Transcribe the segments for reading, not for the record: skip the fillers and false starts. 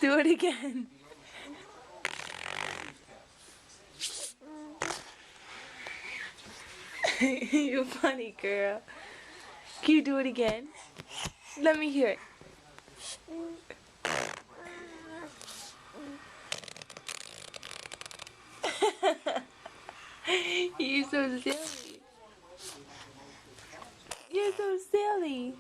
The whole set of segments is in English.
Do it again. You're funny, girl. Can you do it again? Let me hear it. You're so silly. You're so silly.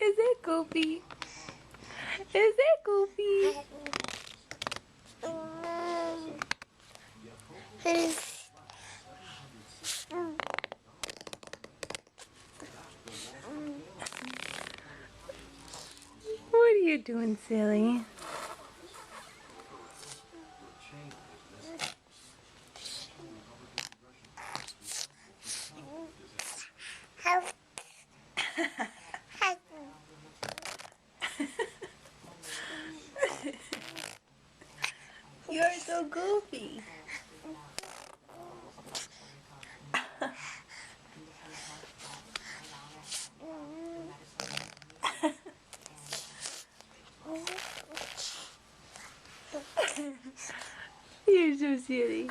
Is it Goofy? Is it Goofy? What are you doing, silly? You're so goofy. You're so silly.